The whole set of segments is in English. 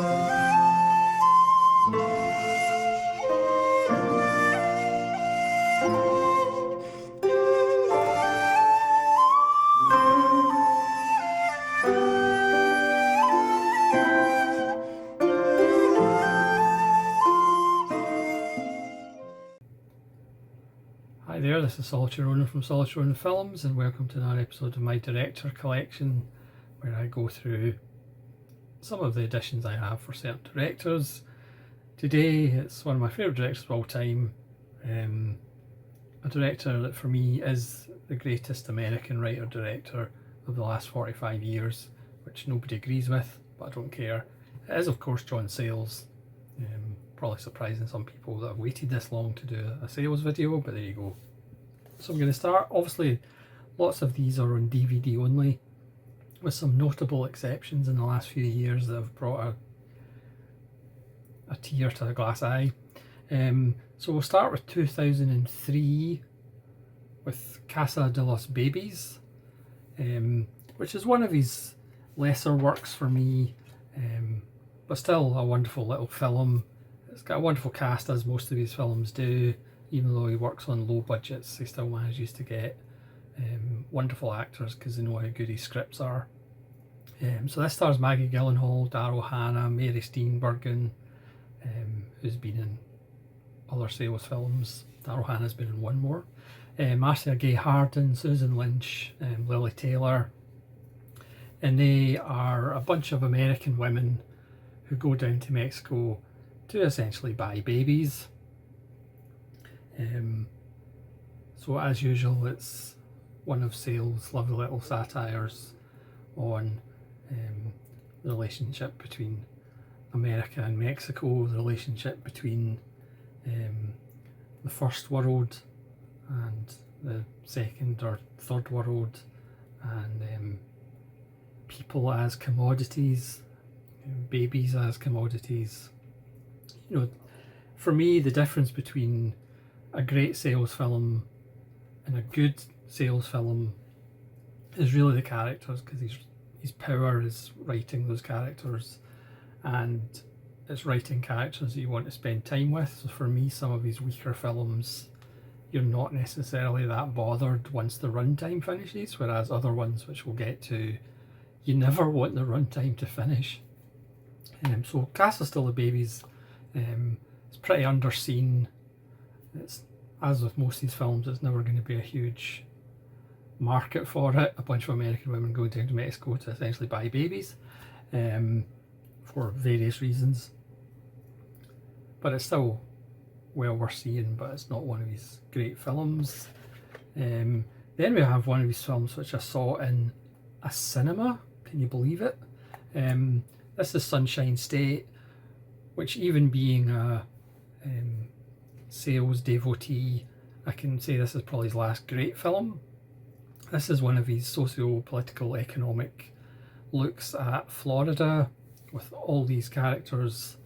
Hi there, this is Solitary Ronin from Solitary Ronin Films, and welcome to another episode of my director collection where I go through some of the editions I have for certain directors. Today it's one of my favourite directors of all time, a director that for me is the greatest American writer-director of the last 45 years, which nobody agrees with, but I don't care. It is of course John Sayles. Probably surprising some people that have waited this long to do a Sayles video, but there you go. So I'm going to start. Obviously lots of these are on DVD only, with some notable exceptions in the last few years that have brought a tear to the glass eye. So we'll start with 2003 with Casa de los Babies, which is one of his lesser works for me, but still a wonderful little film. It's got a wonderful cast, as most of his films do. Even though he works on low budgets, he still manages to get wonderful actors because they know how good his scripts are. So this stars Maggie Gyllenhaal, Daryl Hannah, Mary Steenburgen, who's been in other Sayles films. Daryl Hannah's been in one more. Marcia Gay Harden, Susan Lynch, Lily Taylor. And they are a bunch of American women who go down to Mexico to essentially buy babies. So as usual, it's one of Sayles' lovely little satires on the relationship between America and Mexico, the relationship between the first world and the second or third world, and people as commodities, babies as commodities. You know, for me, the difference between a great Sayles film and a good Sayles film is really the characters, because his power is writing those characters, and it's writing characters that you want to spend time with. So for me, some of his weaker films, you're not necessarily that bothered once the runtime finishes, whereas other ones, which we'll get to, you never want the runtime to finish. So Casa de los Babies, it's pretty underseen. It's, as with most of these films, it's never going to be a huge market for it. A bunch of American women going down to Mexico to essentially buy babies, for various reasons. But it's still well worth seeing, but it's not one of his great films. Then we have one of his films which I saw in a cinema. Can you believe it? This is Sunshine State, which, even being a Sayles devotee, I can say this is probably his last great film. This is one of his socio-political economic looks at Florida, with all these characters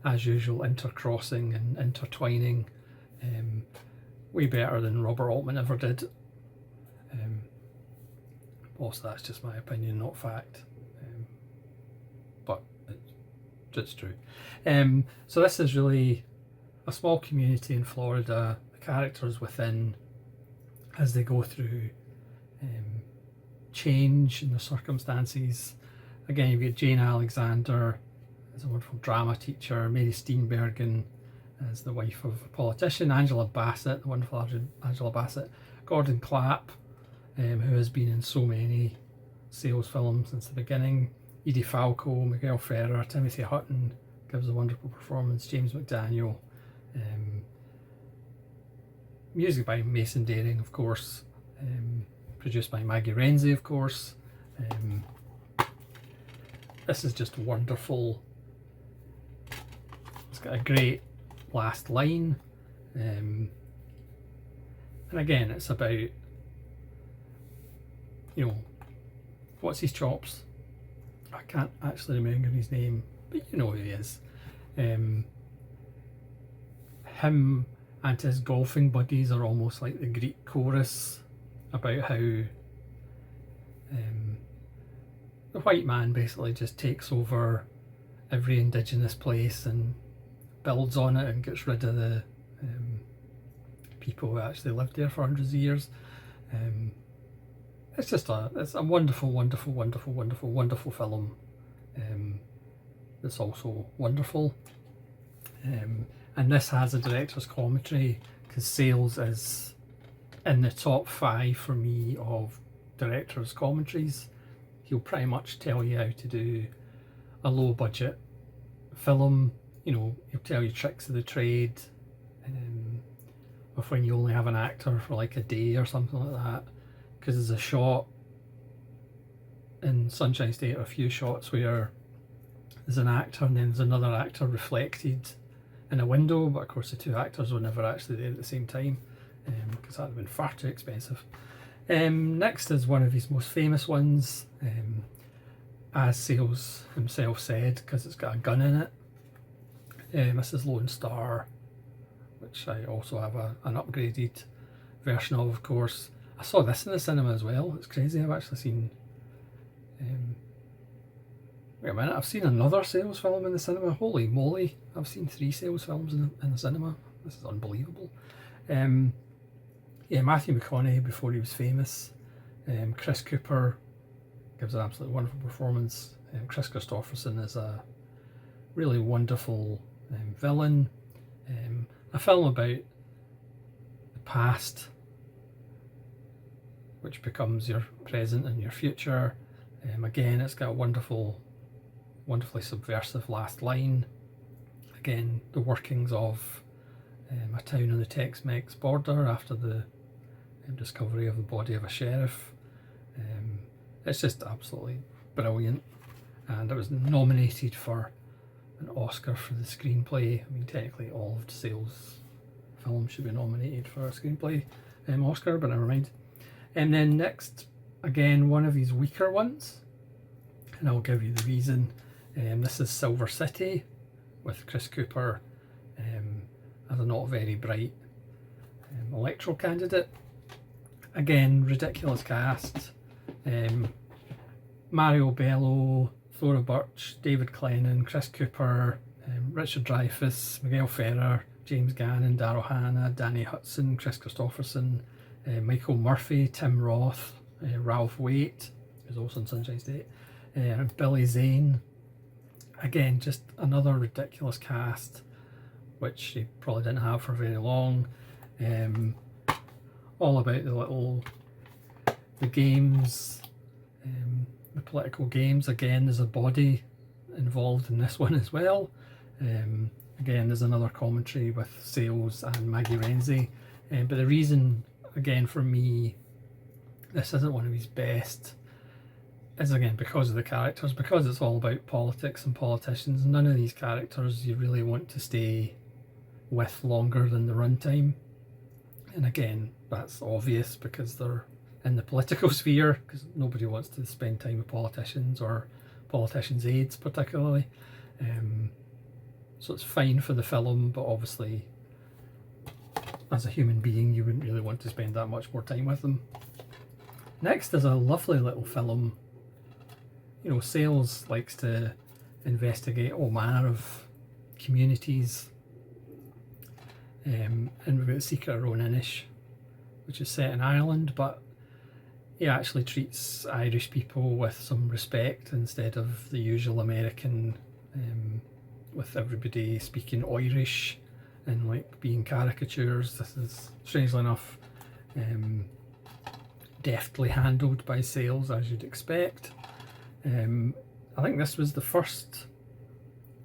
as usual intercrossing and intertwining, way better than Robert Altman ever did. Also, that's just my opinion, not fact, but it's true. So this is really a small community in Florida, the characters within, as they go through change in the circumstances. Again, you've got Jane Alexander as a wonderful drama teacher, Mary Steenburgen as the wife of a politician, Angela Bassett, the wonderful Angela Bassett, Gordon Clapp, who has been in so many Sayles films since the beginning, Edie Falco, Miguel Ferrer, Timothy Hutton gives a wonderful performance, James McDaniel, music by Mason Daring, of course, produced by Maggie Renzi, of course. This is just wonderful. It's got a great last line, and again, it's about, you know, what's his chops? I can't actually remember his name, but you know who he is. Him and his golfing buddies are almost like the Greek chorus about how the white man basically just takes over every indigenous place and builds on it and gets rid of the people who actually lived there for hundreds of years. It's a wonderful, wonderful, wonderful, wonderful, wonderful film. It's also wonderful. And this has a director's commentary, because Sayles is in the top 5 for me of director's commentaries. He'll pretty much tell you how to do a low budget film. You know, he'll tell you tricks of the trade, of when you only have an actor for like a day or something like that. Because there's a shot in Sunshine State, or a few shots, where there's an actor and then there's another actor reflected in a window, but of course the two actors were never actually there at the same time, because that would have been far too expensive. Next is one of his most famous ones, as Sayles himself said, because it's got a gun in it. This is Lone Star, which I also have an upgraded version of course. I saw this in the cinema as well. It's crazy. I've actually seen wait a minute, I've seen another Sayles film in the cinema. Holy moly, I've seen 3 Sayles films in the cinema. This is unbelievable. Yeah, Matthew McConaughey before he was famous. Chris Cooper gives an absolutely wonderful performance. Chris Christopherson is a really wonderful villain. A film about the past, which becomes your present and your future. Again, it's got a wonderfully subversive last line. Again, the workings of a town on the Tex-Mex border after the discovery of the body of a sheriff. It's just absolutely brilliant, and it was nominated for an Oscar for the screenplay. I mean, technically all of Sayles' films should be nominated for a screenplay Oscar, but never mind. And then next, again, one of his weaker ones, and I'll give you the reason. This is Silver City, with Chris Cooper as a not very bright electoral candidate. Again, ridiculous cast. Mario Bello, Thora Birch, David Clennon, Chris Cooper, Richard Dreyfuss, Miguel Ferrer, James Gannon, Daryl Hannah, Danny Hudson, Chris Christopherson, Michael Murphy, Tim Roth, Ralph Waite, who's also in Sunshine State, Billy Zane. Again, just another ridiculous cast, which he probably didn't have for very long. All about the games, the political games. Again, there's a body involved in this one as well. Again, there's another commentary with Sayles and Maggie Renzi. But the reason, again, for me, this isn't one of his best, is again because of the characters, because it's all about politics and politicians. None of these characters you really want to stay with longer than the runtime. And again, that's obvious because they're in the political sphere, because nobody wants to spend time with politicians or politicians' aides particularly. So it's fine for the film, but obviously as a human being you wouldn't really want to spend that much more time with them. Next is a lovely little film. You know, Sayles likes to investigate all manner of communities, and we've got Secret of Ronin-ish, which is set in Ireland, but he actually treats Irish people with some respect instead of the usual American, with everybody speaking Irish and like being caricatures. This is, strangely enough, deftly handled by Sayles, as you'd expect. I think this was the first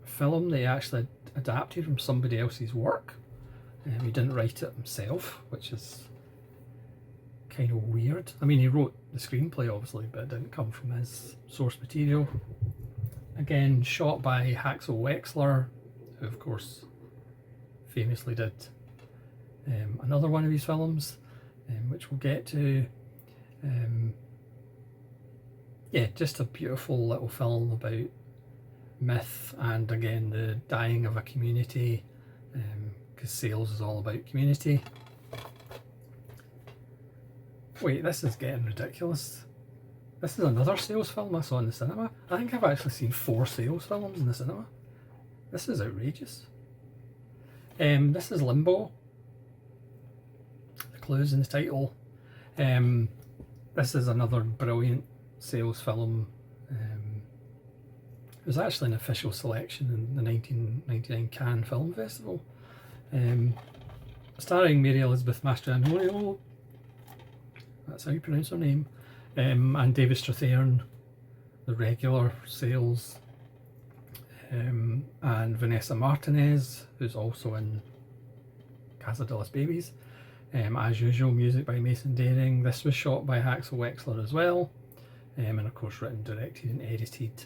film they actually adapted from somebody else's work. He didn't write it himself, which is kind of weird. I mean, he wrote the screenplay obviously, but it didn't come from his source material. Again, shot by Haxel Wexler, who of course famously did another one of his films, which we'll get to. Yeah, just a beautiful little film about myth and again the dying of a community, because Sayles is all about community. Wait, this is getting ridiculous. This is another Sayles film I saw in the cinema. I think I've actually seen 4 Sayles films in the cinema. This is outrageous. This is Limbo. The clues in the title. This is another brilliant Sayles film. It was actually an official selection in the 1999 Cannes Film Festival. Starring Mary Elizabeth Mastrantonio, that's how you pronounce her name, and David Strathairn, the regular Sayles, and Vanessa Martinez, who's also in Casa de las Babies. As usual, music by Mason Daring. This was shot by Axel Wexler as well, and of course written, directed and edited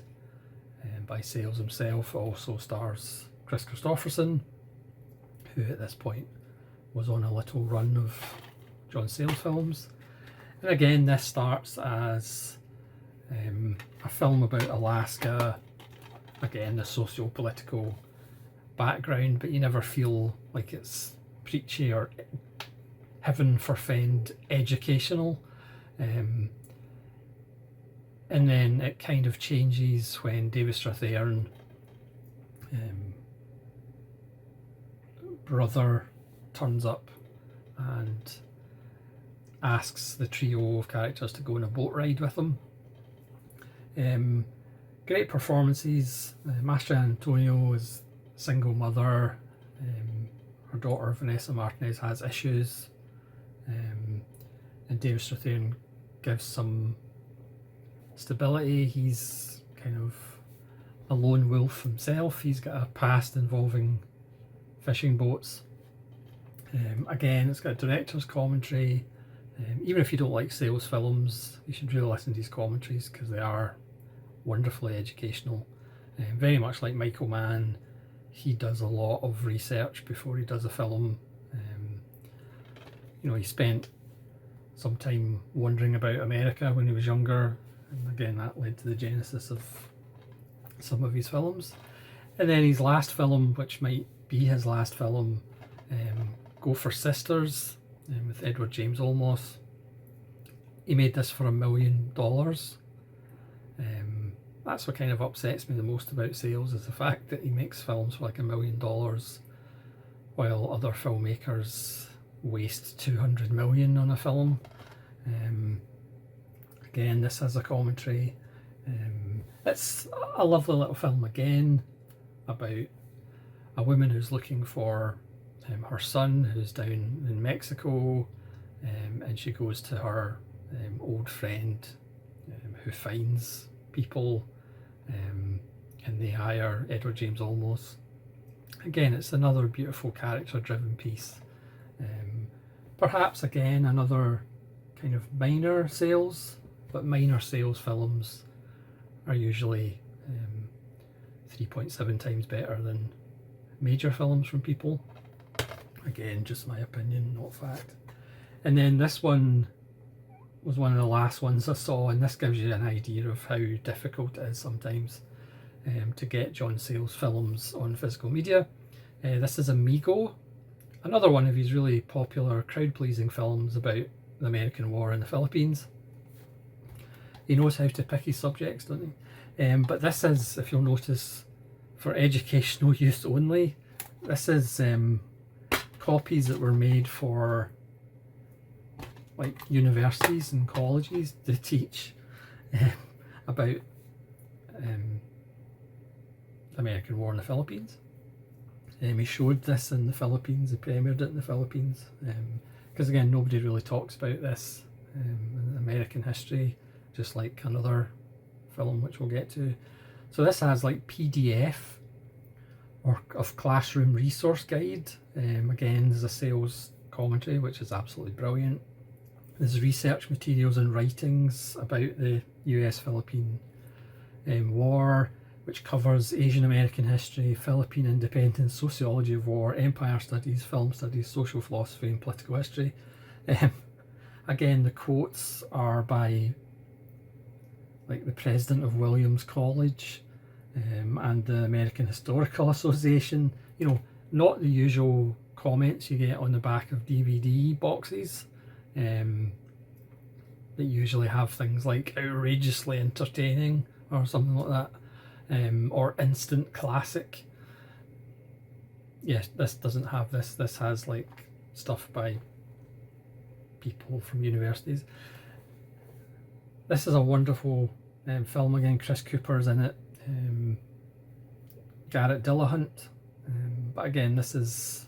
by Sayles himself. It also stars Chris Christopherson, who at this point was on a little run of John Sayles films. And again, this starts as a film about Alaska, again the socio-political background, but you never feel like it's preachy or heaven forfend educational. And then it kind of changes when David Strathairn, brother, turns up and asks the trio of characters to go on a boat ride with him. Great performances. Mastrantonio is a single mother. Her daughter Vanessa Martinez has issues, and David Strathairn gives some stability. He's kind of a lone wolf himself. He's got a past involving fishing boats. Again, it's got a director's commentary. Even if you don't like Sayles films, you should really listen to his commentaries because they are wonderfully educational. Very much like Michael Mann, he does a lot of research before he does a film. He spent some time wandering about America when he was younger, and again that led to the genesis of some of his films. And then his last film, which might be his last film, Go for Sisters, with Edward James Olmos. He made this for $1 million. That's what kind of upsets me the most about Sayles, is the fact that he makes films for like $1 million while other filmmakers waste 200 million on a film. Again, this has a commentary. It's a lovely little film again about a woman who's looking for her son, who's down in Mexico, and she goes to her old friend who finds people, and they hire Edward James Olmos. Again, it's another beautiful character driven piece. Perhaps again another kind of minor Sayles, but minor Sayles films are usually 3.7 times better than major films from people. Again, just my opinion, not fact. And then this one was one of the last ones I saw, and this gives you an idea of how difficult it is sometimes to get John Sayles films on physical media. This is Amigo, another one of his really popular crowd-pleasing films about the American War in the Philippines. He knows how to pick his subjects, doesn't he? But this is, if you'll notice, for educational use only. This is copies that were made for like universities and colleges to teach about the American War in the Philippines. He showed this in the Philippines, he premiered it in the Philippines, because again nobody really talks about this in American history, just like another film which we'll get to. So this has like PDF or of classroom resource guide. Again, there's a Sayles commentary which is absolutely brilliant. There's research materials and writings about the US-Philippine War, which covers Asian American history, Philippine independence, sociology of war, empire studies, film studies, social philosophy and political history. Again, the quotes are by like the president of Williams College and the American Historical Association. Not the usual comments you get on the back of DVD boxes. that usually have things like outrageously entertaining or something like that, or instant classic. Yes, this doesn't have this. This has like stuff by people from universities. This is a wonderful film again. Chris Cooper's in it, Garrett Dillahunt, but again this is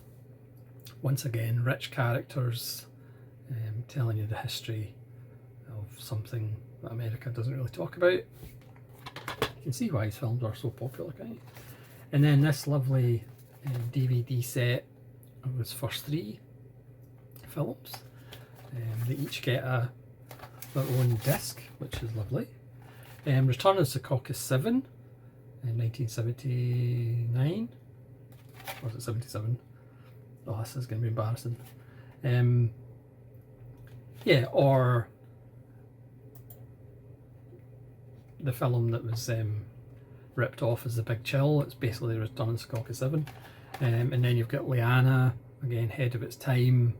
once again rich characters telling you the history of something that America doesn't really talk about. You can see why his films are so popular, can't you? And then this lovely DVD set of his first 3 films. They each get their own disc, which is lovely. Return of Secaucus 7 in 1979. Or was it 77? Oh, this is going to be embarrassing. Yeah, or the film that was ripped off as The Big Chill. It's basically Return of Secaucus 7. And then you've got Leanna, again ahead of its time,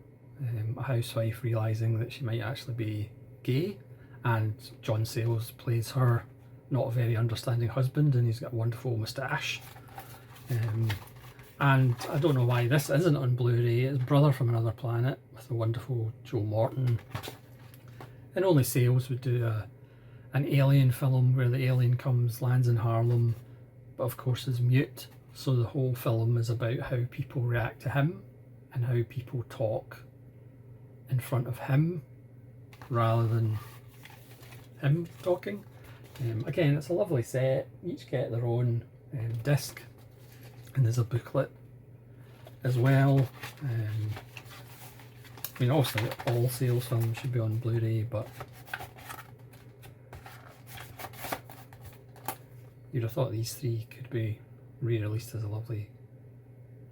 a housewife realising that she might actually be gay, and John Sayles plays her not a very understanding husband, and he's got a wonderful moustache. And I don't know why this isn't on Blu-ray. It's Brother from Another Planet with the wonderful Joe Morton. And only Sayles would do an alien film where the alien comes, lands in Harlem, but of course is mute. So the whole film is about how people react to him and how people talk in front of him rather than him talking. Again, it's a lovely set. Each get their own disc, and there's a booklet as well. I mean, obviously all Sayles films should be on Blu-ray, but you'd have thought these 3 could be re-released as a lovely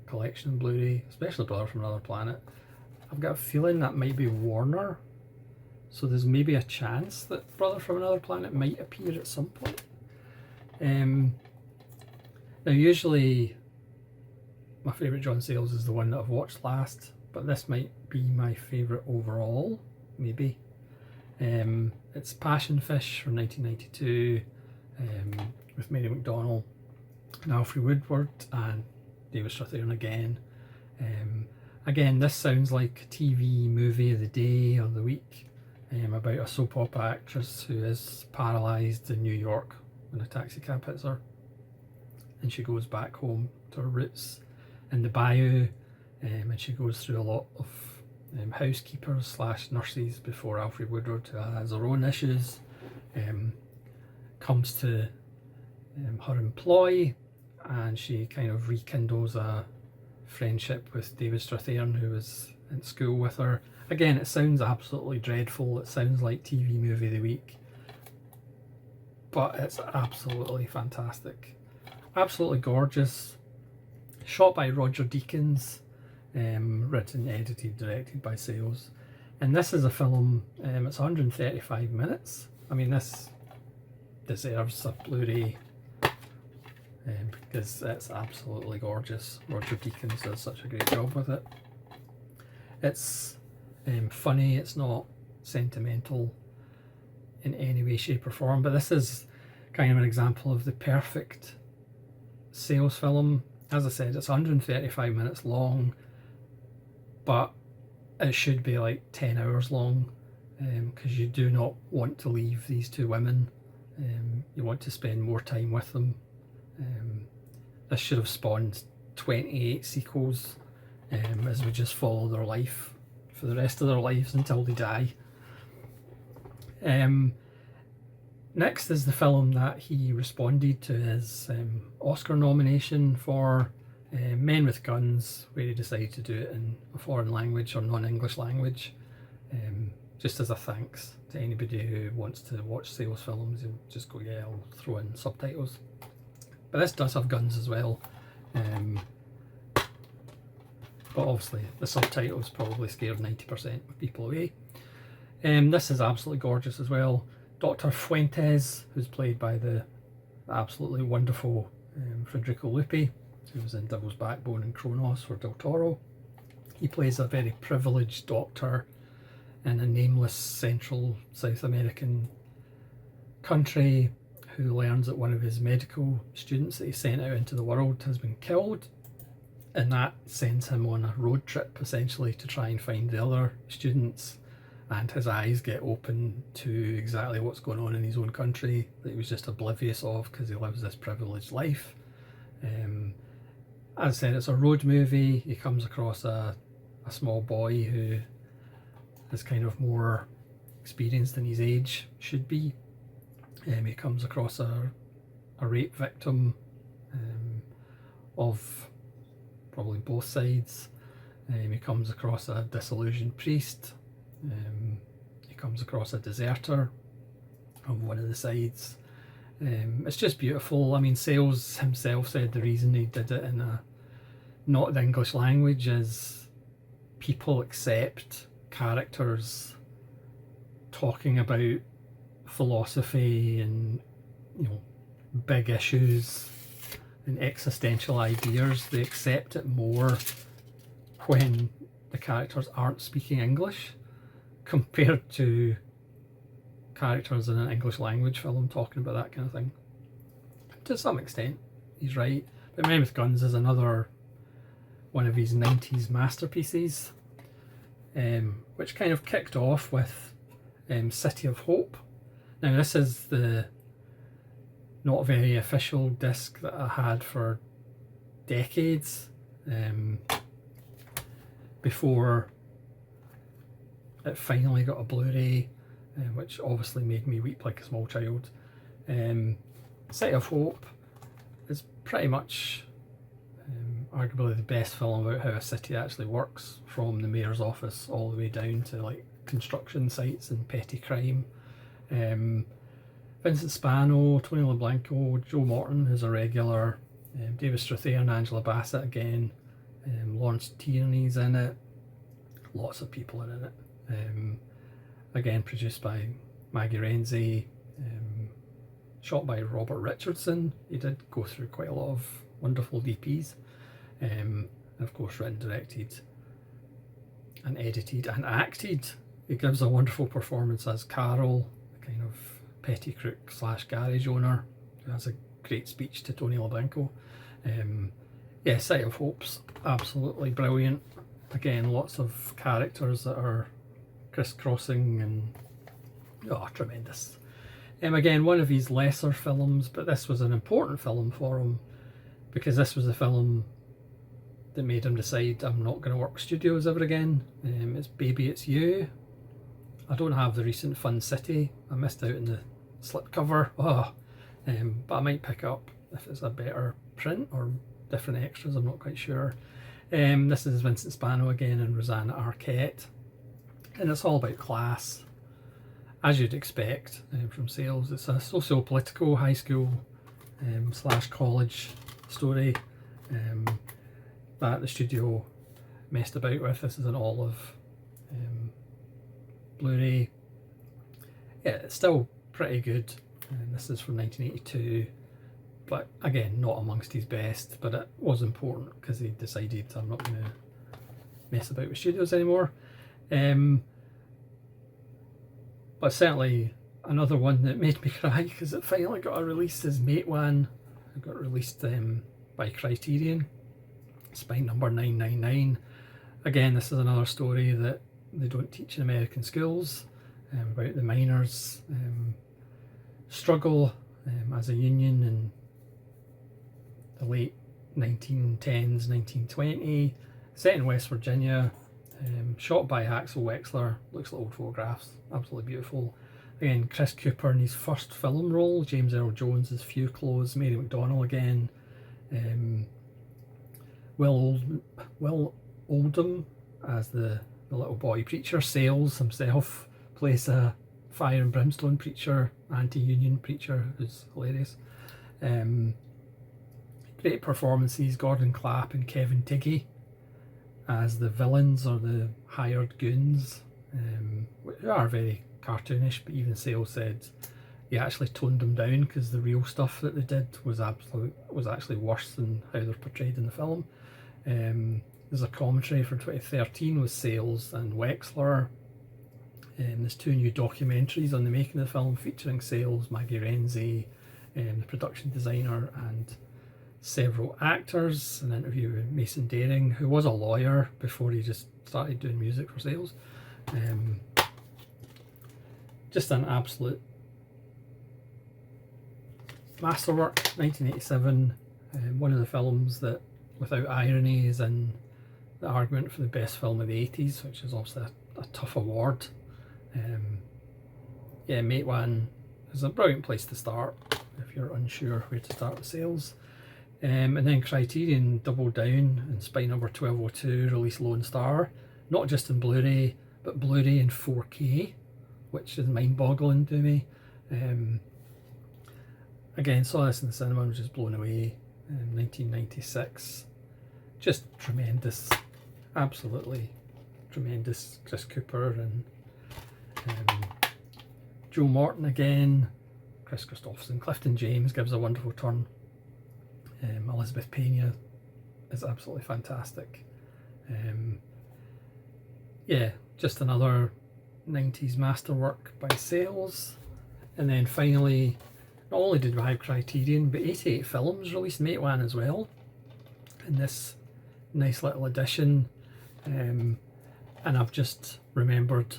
collection on Blu-ray, especially Brother from Another Planet. I've got a feeling that might be Warner, so there's maybe a chance that Brother from Another Planet might appear at some point. Now usually my favourite John Sayles is the one that I've watched last, but this might be my favourite overall, maybe. It's Passion Fish from 1992, with Mary McDonnell and Alfred Woodward and David Strathairn again. Again, this sounds like a TV movie of the day or the week, about a soap opera actress who is paralysed in New York when a taxi cab hits her, and she goes back home to her roots in the bayou, and she goes through a lot of housekeepers slash nurses before Alfred Woodward, who has her own issues, comes to her employ, and she kind of rekindles a friendship with David Strathairn, who was in school with her. Again, it sounds absolutely dreadful. It sounds like TV movie of the week, but it's absolutely fantastic, absolutely gorgeous. Shot by Roger Deakins, written, edited, directed by Sayles. And this is a film, it's 135 minutes. I mean, this deserves a Blu-ray, because it's absolutely gorgeous. Roger Deakins does such a great job with it. It's funny, it's not sentimental in any way, shape or form, but this is kind of an example of the perfect Sayles film. As I said, it's 135 minutes long, but it should be like 10 hours long, because you do not want to leave these 2 women. You want to spend more time with them. This should have spawned 28 sequels, as we just follow their life for the rest of their lives until they die. Next is the film that he responded to his Oscar nomination for, Men with Guns, where he decided to do it in a foreign language or non-English language, just as a thanks to anybody who wants to watch Sayles films. He'll just go, yeah, I'll throw in subtitles. But this does have guns as well, but obviously the subtitles probably scared 90% of people away. This is absolutely gorgeous as well. Dr. Fuentes, who's played by the absolutely wonderful Federico Lupi, who was in Devil's Backbone and Kronos for Del Toro. He plays a very privileged doctor in a nameless Central South American country, who learns that one of his medical students that he sent out into the world has been killed, and that sends him on a road trip essentially to try and find the other students, and his eyes get open to exactly what's going on in his own country that he was just oblivious of because he lives this privileged life. As I said, it's a road movie. He comes across a small boy who is kind of more experienced than his age should be. He comes across a rape victim of probably both sides. He comes across a disillusioned priest. He comes across a deserter on one of the sides. It's just beautiful. I mean, Sayles himself said the reason he did it in not the English language is people accept characters talking about philosophy and, you know, big issues and existential ideas. They accept it more when the characters aren't speaking English compared to characters in an English language film talking about that kind of thing. To some extent, he's right. But Men with Guns is another one of his 90s masterpieces, which kind of kicked off with City of Hope. Now, this is the not very official disc that I had for decades before it finally got a Blu-ray, which obviously made me weep like a small child. City of Hope is pretty much arguably the best film about how a city actually works, from the mayor's office all the way down to like construction sites and petty crime. Vincent Spano, Tony LeBlanco, Joe Morton, who's a regular, David Strathairn, Angela Bassett again, Lawrence Tierney's in it, lots of people are in it. Again, produced by Maggie Renzi, shot by Robert Richardson. He did go through quite a lot of wonderful DPs, and of course written, directed and edited and acted. He gives a wonderful performance as Carol, the kind of petty crook / garage owner, who has a great speech to Tony LeBlanco. Yeah, City of Hope's absolutely brilliant. Again, lots of characters that are crisscrossing and tremendous. Again, one of his lesser films, but this was an important film for him because this was the film that made him decide, I'm not going to work studios ever again. It's Baby It's You. I don't have the recent Fun City. I missed out on the slipcover. But I might pick up if it's a better print or different extras, I'm not quite sure. This is Vincent Spano again and Rosanna Arquette, and it's all about class, as you'd expect from Sayles. It's a socio-political high school / college story that the studio messed about with. This is an olive Blu-ray. Yeah, it's still pretty good. This is from 1982, but again, not amongst his best, but it was important because he decided, I'm not going to mess about with studios anymore. But certainly another one that made me cry because it finally got a release is Matewan. It got released by Criterion. Spine number 999. Again, this is another story that they don't teach in American schools, about the miners' struggle as a union in the late 1910s, 1920, set in West Virginia, shot by Axel Wexler. Looks like old photographs, absolutely beautiful. Again, Chris Cooper in his first film role, James Earl Jones as Few Clothes, Mary McDonnell again, Will Oldham as the little boy preacher. Sayles himself plays a fire and brimstone preacher, anti-union preacher, who's hilarious. Great performances, Gordon Clapp and Kevin Tiggy as the villains or the hired goons, who are very cartoonish, but even Sayles said he actually toned them down because the real stuff that they did was actually worse than how they're portrayed in the film. There's a commentary from 2013 with Sayles and Wexler, There's 2 new documentaries on the making of the film featuring Sayles, Maggie Renzi, the production designer, and several actors. An interview with Mason Daring, who was a lawyer before he just started doing music for Sayles. Just an absolute masterwork. 1987, one of the films that, without irony, is in the argument for the best film of the 80s, which is obviously a tough award. Yeah, Matewan is a brilliant place to start if you're unsure where to start with Sayles. And then Criterion doubled down, and Spy Number 1202 released Lone Star, not just in Blu-ray, but Blu-ray in 4K, which is mind-boggling to me. Again, saw this in the cinema and was just blown away. 1996, just tremendous, absolutely tremendous. Chris Cooper and Joe Morton again, Chris Christopherson, Clifton James gives a wonderful turn. Elizabeth Pena is absolutely fantastic. Yeah, just another 90s masterwork by Sayles. And then finally, not only did we have Criterion, but 88 Films released Matewan as well, in this nice little edition. And I've just remembered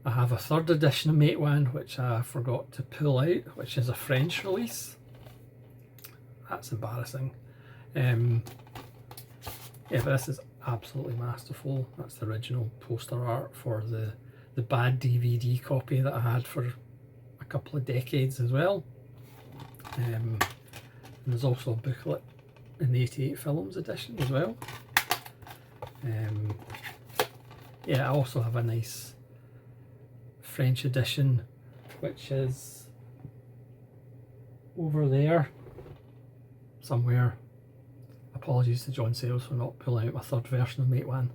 I have a 3rd edition of Matewan which I forgot to pull out, which is a French release. That's embarrassing. Yeah, but this is absolutely masterful. That's the original poster art for the bad DVD copy that I had for a couple of decades as well. And there's also a booklet in the 88 Films edition as well. Yeah, I also have a nice French edition, which is over there somewhere. Apologies to John Sayles for not pulling out my 3rd version of Matewan.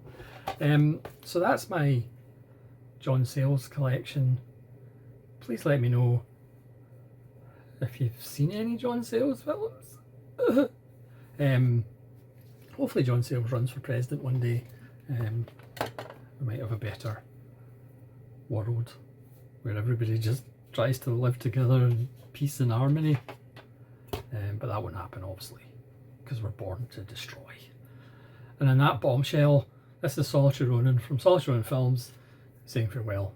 So that's my John Sayles collection. Please let me know if you've seen any John Sayles films. Hopefully John Sayles runs for president one day. We might have a better world where everybody just tries to live together in peace and harmony. But that won't happen, obviously, because we're born to destroy. And in that bombshell, this is Solitary Ronin from Solitary Ronin Films saying farewell.